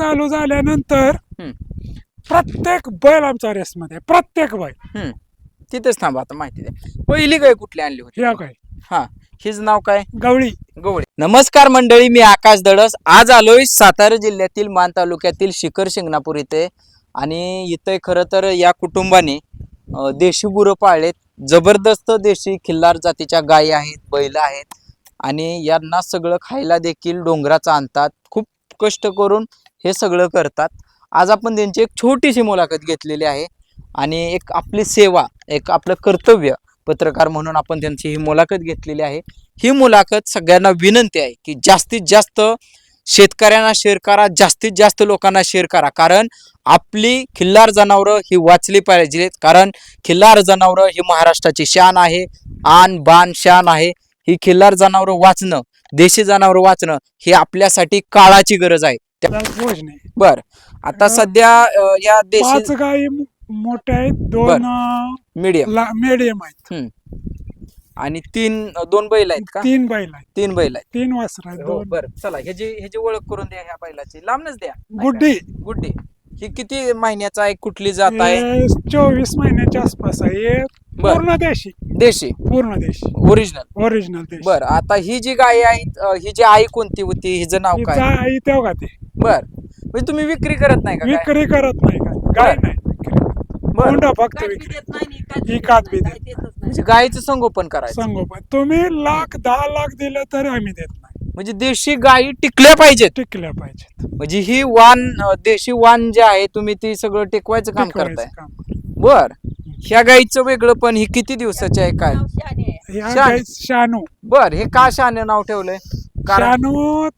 चालू झाल्यानंतर प्रत्येक बैल आमचा रेसमध्ये प्रत्येक बैल. तिथेच थांबा, आता माहिती द्या. पहिली गाय कुठली आणली होती? ह्या काय हा, हिच नाव काय? गवळी. गवळी. नमस्कार मंडळी, मी आकाश दडस. आज आलोय सातारा जिल्ह्यातील मान तालुक्यातील शिखर शिंगणापूर इथे. आणि इथे खरं तर या कुटुंबाने देशी गुरं पाळलेत. जबरदस्त देशी खिल्लार जातीच्या गायी आहेत, बैल आहेत. आणि यांना सगळं खायला देखील डोंगराचं आणतात. खूप कष्ट करून हे सगळं करतात. आज आपण त्यांची एक छोटीशी मुलाखत घेतलेली आहे. आणि एक आपली सेवा, एक आपलं कर्तव्य पत्रकार म्हणून आपण त्यांची ही मुलाखत घेतलेली आहे. ही मुलाखत सगळ्यांना विनंती आहे की जास्तीत जास्त शेतकऱ्यांना शेअर करा, जास्तीत जास्त लोकांना शेअर करा. कारण आपली खिल्लार जनावरं ही वाचली पाहिजेत. कारण खिल्लार जनावरं ही महाराष्ट्राची शान आहे, आन बान शान आहे. ही खिल्लार जनावरं वाचणं, देशी जनावरं वाचणं ही आपल्यासाठी काळाची गरज आहे. बर, आता सध्या या देशी 5 गायी मोठ्या आहेत, 2 मीडियम आहेत आणि 2 बैल आहेत का? 3 बैल आहेत. 3 बैल आहेत, 3 वासर आहेत. 2 बर, चला ह्याची ओळख करून द्या. ह्या बैलाची लांबनच द्या. गुड्डी. गुड्डी ही किती महिन्याचा आहे, कुठली जात आहे? 24 महिन्याच्या आसपास आहे. पूर्ण देशी. देशी, पूर्ण देशी, ओरिजिनल देशी. बर, आता ही जी गाय आहे, ही जी आई कोणती होती, हिचं नाव काय? आई तेव्हा ते. बर, म्हणजे तुम्ही विक्री करत नाही का? विक्री करत नाही का? गाय नाही विक्री. कोंडा फक्त विक्री. एकात बी देत म्हणजे गायीचं संगोपन करायचं. संगोपन तुम्ही 10 लाख दिलं तरी आम्ही देत नाही. म्हणजे देशी गायी टिकल्या पाहिजेत. टिकल्या पाहिजेत. म्हणजे ही देशी वाण जे आहे, तुम्ही ती सगळं टिकवायचं काम करताय. बर, ह्या गायीचं वेगळं, पण ही किती दिवसाची आहे काय? शानू. बर, हे का शाने नाव ठेवलंय? शानू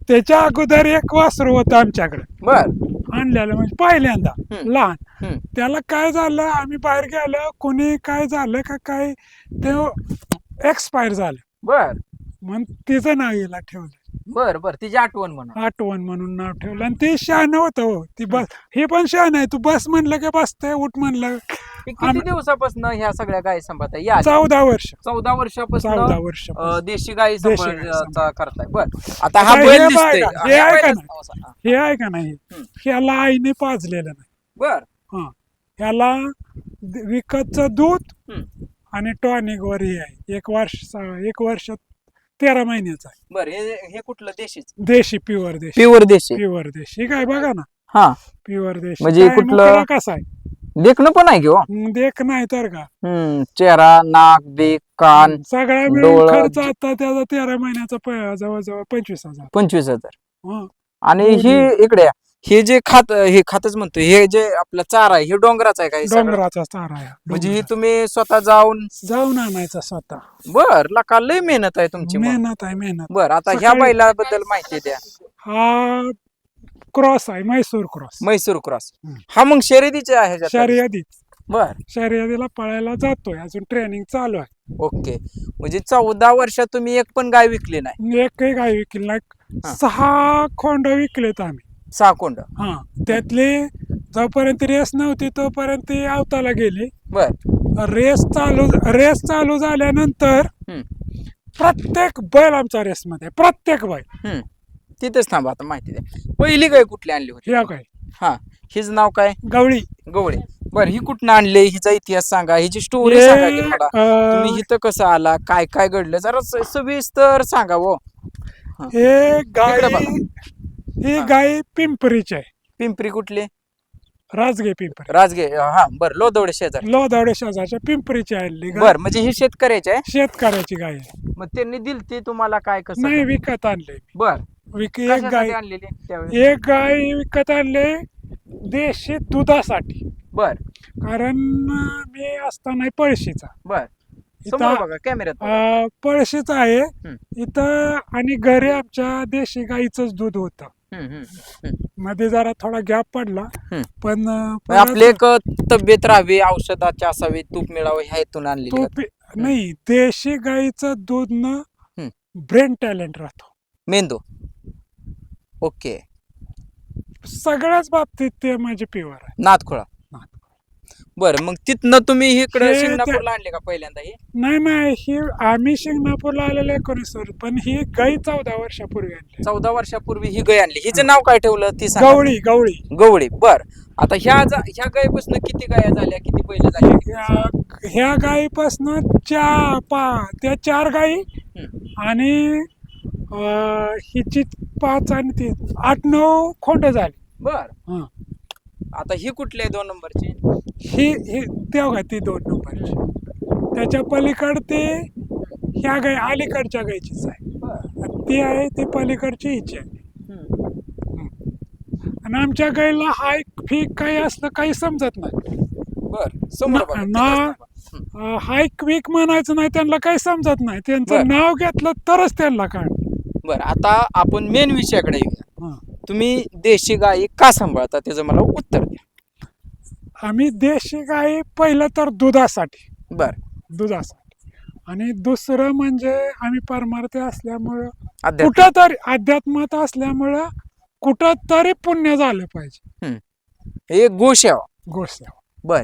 त्याच्या अगोदर एक वासरू होतं आमच्याकडे. बर, आणलेलं म्हणजे पहिल्यांदा लहान. त्याला काय झालं, आम्ही बाहेर गेलो, कोणी काय झालं का काय, ते एक्सपायर झालं. बर, मग तिचं नाव याला ठेवलं. बर बर, तिची आठवण म्हणून नाव ठेवलं. आणि ते शहाणं होतं. हो, ती बस, हे पण शहाणं आहे. तू बस म्हणलं की बसते, उठ म्हणलं. किती दिवसापासून ह्या सगळ्या गायी सांभाळताय? 14 वर्ष. 14 वर्षापासून 14 वर्ष देशी गायी करताय. बर, आता हा बैल हे दिसतोय, आहे का नाही, ह्याला आईने पाजलेलं नाही. बर, ह्याला विकतचं दूध आणि टॉनिक वर हे आहे. 1 वर्ष 13 महिन्याचा आहे. बर, हे कुठलं? देशी प्युअर देशी. प्युअर देशी काय बघा ना. हा, प्युअर देशी. म्हणजे कुठलं? कसं आहे, देखणं पण आहे किंवा देख नाही तर का. चेहरा, नाक, बेक, कान सगळा मिळून खर्च आता त्याचा 13 महिन्याचा जवळजवळ 25,000. 25,000. आणि ही इकडे हे जे खातच म्हणतो, हे जे आपला चारा आहे, हे डोंगराचा आहे का? डोंगराचा चारा आहे. म्हणजे ही तुम्ही स्वतः जाऊन आणायचा स्वतः. बर, लका लय मेहनत आहे तुमची. मेहनत आहे. बर, आता ह्या बैलाबद्दल माहिती द्या. हा क्रॉस आहे, म्हैसूर क्रॉस. हा मग शर्यतीचे आहे? शर्यतीत. बर, शर्यतीला पळायला जातोय, अजून ट्रेनिंग चालू आहे. ओके. म्हणजे 14 वर्षात तुम्ही एक पण गाय विकली नाही? एकही गाय विकली नाही. 6 खोंड विकलेत आम्ही. 6 कोंड. त्यातले जोपर्यंत रेस नव्हती तोपर्यंत आवताला गेली. बर, रेस चालू झाल्यानंतर प्रत्येक बैल आमचा रेसमध्ये प्रत्येक बैल. तिथेच थांबा, आता माहिती द्या. पहिली गाय कुठली आणली होती? ह्या काय हिच नाव काय? गवळी. बर, ही कुठनं आणली, हिचा इतिहास सांगा, हिची स्टोरी सांगा की मला. तुम्ही इथं कसं आला, काय काय घडलं, जरा सविस्तर सांगा. ही गाय पिंपरीची आहे. पिंपरी कुठली? राजगे पिंपरी. राजगे. बर, लोदवडे शेजारच्या पिंपरीची आणली. बर, म्हणजे ही शेतकऱ्याची आहे? शेतकऱ्याची गाय आहे. मग त्यांनी दिलती तुम्हाला काय? कसं नाही, विकत आणले. बर, एक गाय विकत आणले देशी दुधासाठी. बर, कारण मी असताना पळशीचा. बर, कॅमेऱ्यात पळशीचा आहे इथं. आणि घरी आमच्या देशी गाईचंच दूध होतं. मध्ये जरा थोडा गॅप पडला, पण आपले एक तब्येत राहावी, औषधाची असावी, तूप मिळावं ह्या हेतून आणली. नाही, देशी गाईचं दूध न ब्रेन टॅलेंट राहतो, मेंदू. ओके, सगळ्याच बाबतीत ते माझे प्युअर आहे. नादखोळा. बरं, मग तिथनं तुम्ही इकडे हे शिंगणापूरला आणले का पहिल्यांदा हे? नाही ही आम्ही शिंगणापूरला आलेलो 19 वर्ष, पण ही गाई 14 वर्षापूर्वी आणली. 14 वर्षापूर्वी ही गाय आणली. हिचं नाव काय ठेवलं ती सांगा. गवळी गवळी. गवळी. बर, आता ह्या गायीपासून किती गाया झाल्या, किती बैल झाली? ह्या गायीपासून त्या 4 गायी आणि हिची 5 आणि ती 8-9 खोंड झाली. बर, हं. आता ही कुठली आहे 2 नंबरची? ही तेव्हा ती 2 नंबरची. त्याच्या पलीकड ते ह्या गाय अलीकडच्या गायचीच आहे. ती आहे ती पलीकडची हिची आहे. आणि आमच्या गायला हाय फीक काही असलं काही समजत नाही. बर, समोर बघा, ना हाय क्विक म्हणायचं नाही, त्यांना काही समजत नाही. त्यांचं बरं. नाव घेतलं तरच त्यांना काय. बर, आता आपण मेन विषयाकडे येऊया. तुम्ही देशी गायी का सांभाळता त्याचं मला उत्तर द्या. आम्ही देशी गाई पहिलं तर दुधासाठी. बर, आणि दुसरं म्हणजे आम्ही परमार्थी असल्यामुळं अध्यात्म. कुठंतरी अध्यात्मात असल्यामुळं कुठंतरी पुण्य झालं पाहिजे. हे गोसेवा. गोसेवा. बर,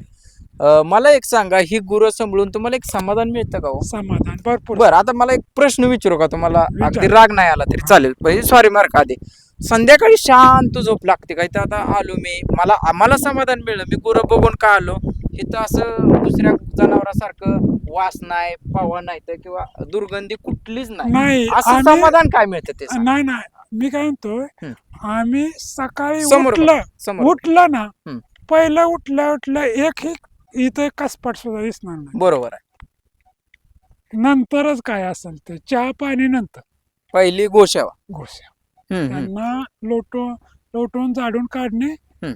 मला एक सांगा, ही गुरं सांभाळून तुम्हाला एक समाधान मिळतं का हो? समाधान भरपूर. बर, आता मला एक प्रश्न विचारू का तुम्हाला? विचार. अगदी राग नाही आला तरी चालेल, म्हणजे सॉरी मार का आधी. संध्याकाळी शांत झोप लागते का? इथं आता आलो मी, आम्हाला समाधान मिळलं, मी गुरं बघून का आलो. इथं असं दुसऱ्या जनावरासारखं वास नाही, पावा नाही तर किंवा दुर्गंधी कुठलीच नाही. नाही, असं समाधान काय मिळतं ते सांगा. नाही मी काय म्हणतोय, आम्ही सकाळी समोर उठलं ना, हम्म. पहिलं उठल्या एकही इथं कसपट सुद्धा दिसणार नाही. बरोबर आहे. नंतरच काय असेल ते चहा पाणी नंतर पहिली गोसेवा. गोष्या हम्म. त्यांना लोटून झाडून काढणे हम्म.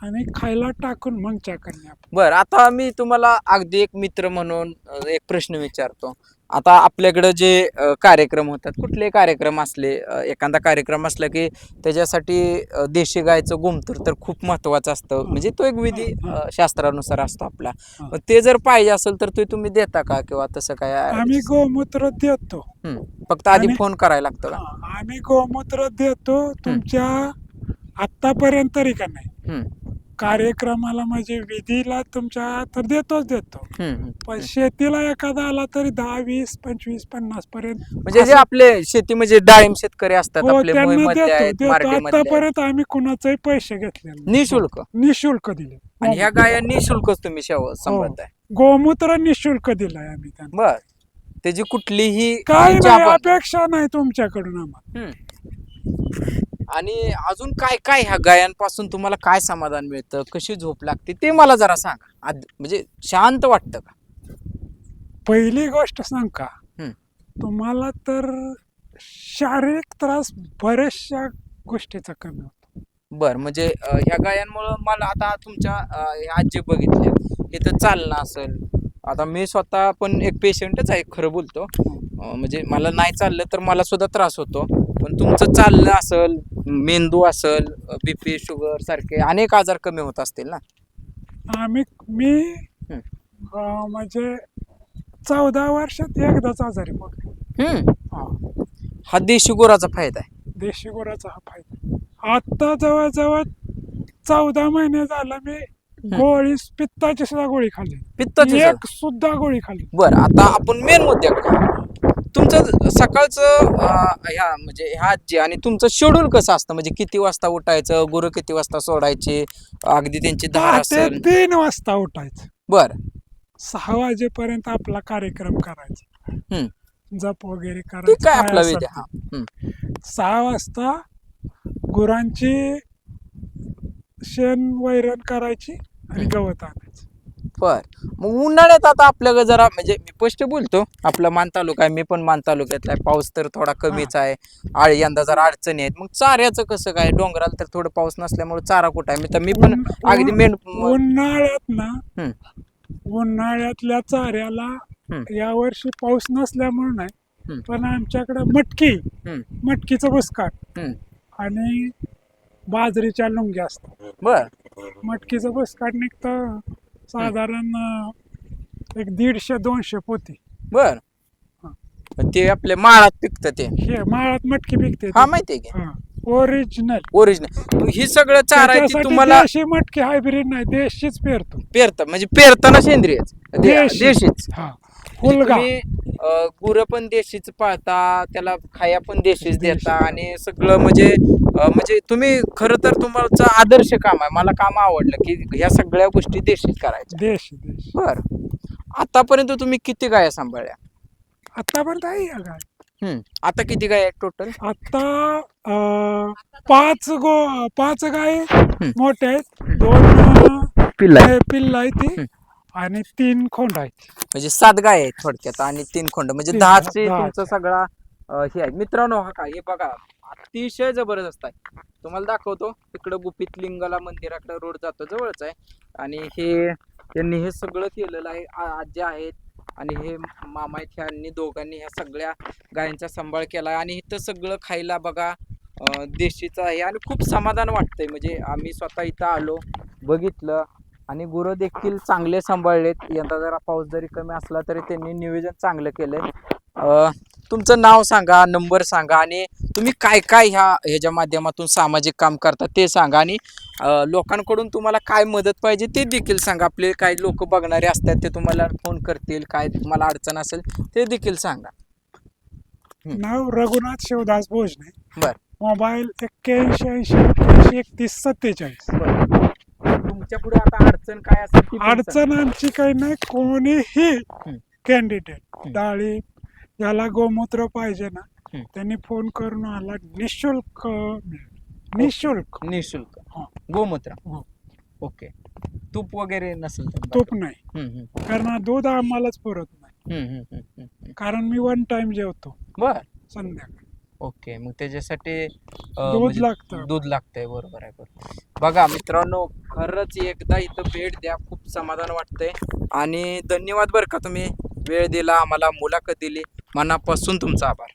आणि खायला टाकून मग चहा करणे. बर, आता मी तुम्हाला अगदी एक मित्र म्हणून एक प्रश्न विचारतो. आता आपल्याकडे जे कार्यक्रम होतात, कुठले कार्यक्रम असले, एखादा कार्यक्रम असला की त्याच्यासाठी देशी गायचं गोमूत्र तर खूप महत्वाचं असतं. म्हणजे तो एक विधी शास्त्रानुसार असतो आपला. मग ते जर पाहिजे असेल तर ते तुम्ही देता का किंवा तसं काय? आम्ही गोमूत्र देतो. फक्त आधी आणि- फोन करायला लागतो का? आम्ही गोमूत्र देतो तुमच्या आतापर्यंत तरी का नाही कार्यक्रमाला, म्हणजे विधीला तुमच्या तर देतो. पण शेतीला एखादा आला तरी 10, 20, 25, 50 पर्यंत म्हणजे जे आपले शेती म्हणजे डाळिंब शेतकरी असतात आपले, त्यांना मोहीमधले आहेत, देतो. मार्केटमधले आहेत. आतापर्यंत आम्ही कुणाचेही पैसे घेतले नाही. निशुल्क दिले. आणि ह्या गाया निशुल्कच तुम्ही सांभाळताय? गोमूत्र निशुल्क दिलाय आम्ही त्यांना. बर, त्याची कुठलीही काय इच्छा नाही पण- अपेक्षा नाही तुमच्याकडून आम्हाला. आणि अजून काय काय ह्या गायांपासून तुम्हाला काय समाधान मिळतं, कशी झोप लागते ते मला जरा सांगा. म्हणजे शांत वाटतं का? पहिली गोष्ट सांग का, हम्म. तुम्हाला तर शारीरिक त्रास बऱ्याचशा गोष्टीचा कमी होतो. बर, म्हणजे ह्या गायांमुळं मला आता तुमच्या ह्या आजी बघितल्या, इथं चालणं असेल. आता मी स्वतः पण एक पेशंटच आहे, खरं बोलतो. म्हणजे मला नाही चाललं तर मला सुद्धा त्रास होतो. पण तुमचं चालणं असेल, मेंदू असेल, BP शुगर सारखे अनेक आजार कमी होत असतील ना? मी म्हणजे 14 वर्षात एकदाच आजारी पडलो. हा देशी गुराचा फायदा आहे. देशी गुराचा हा फायदा. आता जवळजवळ 14 महिने झाला मी पित्ताची सुद्धा गोळी खाल्ली. पित्ताची एक सुद्धा गोळी खाल्ली. बर, आता आपण मेन मुद्द्याकडे. तुमचं सकाळचं ह्या आजी आणि तुमचं शेड्यूल कसं असतं? म्हणजे किती वाजता उठायचं, गुरु किती वाजता सोडायचे, अगदी त्यांची धार पहाटे असेल? 3 वाजता उठायचं. बर, 6 वाजेपर्यंत आपला कार्यक्रम करायचा, जप वगैरे ठीक करायचं. आहे काय आपला असेल विधी. ते. 6 वाजता गुरांची शेण वैरण करायची आणि गवत आणायचं. बर, मग उन्हाळ्यात आता आपल्याकडे जरा, म्हणजे मी स्पष्ट बोलतो, आपला मान तालुका आहे, मी पण मान तालुक्यातला आहे. पाऊस तर थोडा कमीच आहे. यंदा जरा अडचणी आहेत. मग चाऱ्याचं कसं काय? डोंगराला तर थोडं पाऊस नसल्यामुळे चारा कुठं आहे? मी पण अगदी उन्हाळ्यात ना, उन्हाळ्यातल्या चाऱ्याला यावर्षी पाऊस नसल्यामुळे नाही, पण आमच्याकडे मटकीचं बुसकाट आणि बाजरीच्या लुंग्या असतात. बर, मटकीचं बुसकाट निघतं साधारण एक 150-200 पोती. बर, ते आपल्या माळात पिकतं ते. हे माळात मटकी पिकते. हा, माहितीये की. ओरिजिनल ही सगळं चारा आहे ती त्याच्यासाठी तुम्हाला देशी मटकी हायब्रिड नाही, देशीच पेरतो. पेरता म्हणजे पेरताना सेंद्रियच देशीच हा, म्हणजे हुलगा. तुम्ही गुरं पण देशीच पाळता, त्याला खाया पण देशीच देशी. देता आणि सगळं म्हणजे तुम्ही खरं तर तुमचं आदर्श काम आहे. मला काम आवडलं की ह्या सगळ्या गोष्टी देशीच करायच्या. देशी. बर, आतापर्यंत तुम्ही किती गाया सांभाळल्या? आतापर्यंत आहे या गाय. आता किती गाय आहेत टोटल? आता 5 गाय मोठ्या आहेत, 2 पिल्ला आहे ती, आणि 3 खोंड आहेत. म्हणजे 7 गाय आहेत थोडक्यात आणि 3 खोंड, म्हणजे 10 तुमचा सगळा हे आहे. मित्रांनो हा काय हे बघा, अतिशय जबरदस्त आहे. तुम्हाला दाखवतो, इकडं गुपित लिंगाला मंदिराकडे रोड जातो, जवळच आहे. आणि त्यांनी हे सगळं केलेलं आहे. आजी आहेत आणि हे मामा आहेत, ह्यांनी दोघांनी ह्या सगळ्या गायांचा सांभाळ केला आणि इथं सगळं खायला बघा देशीचं आहे आणि खूप समाधान वाटतंय. म्हणजे आम्ही स्वतः इथं आलो, बघितलं आणि गुरं देखील चांगले सांभाळलेत. यंदा जरा पाऊस जरी कमी असला तरी त्यांनी नियोजन चांगलं केलंय. तुमचं नाव सांगा, नंबर सांगा आणि तुम्ही काय काय ह्याच्या माध्यमातून सामाजिक काम करता ते सांगा आणि लोकांकडून तुम्हाला काय मदत पाहिजे ते देखील सांगा. आपले काही लोक बघणारे असतात, ते तुम्हाला फोन करतील, काय तुम्हाला अडचण असेल ते देखील सांगा. नाव रघुनाथ शिवदास भोजने. बर. मोबाईल 81 81 31 47. तुमच्या पुढे आता अडचण काय असेल ती पण सांगा. अडचण आमची काही नाही. कोणीही कॅन्डिडेट डाळी ज्याला गोमूत्र पाहिजे ना, त्यांनी फोन करून आला, निशुल्क निशुल्क. निशुल्क गोमूत्र. हो. ओके. तूप वगैरे नसेल तर तूप नाही, कारण दूध आम्हालाच पुरत नाही, कारण मी 1 टाइम जेवतो बर संध्याकाळी. ओके, मग त्याच्यासाठी दूध लागतं. दूध लागतंय. बरोबर आहे. बरोबर. बघा मित्रांनो, खरंच एकदा इथं भेट द्या, खूप समाधान वाटतंय आणि धन्यवाद बरं का, तुम्ही वेळ दिला, आम्हाला मुलाखत दिली. मनापासून तुमचा आभार.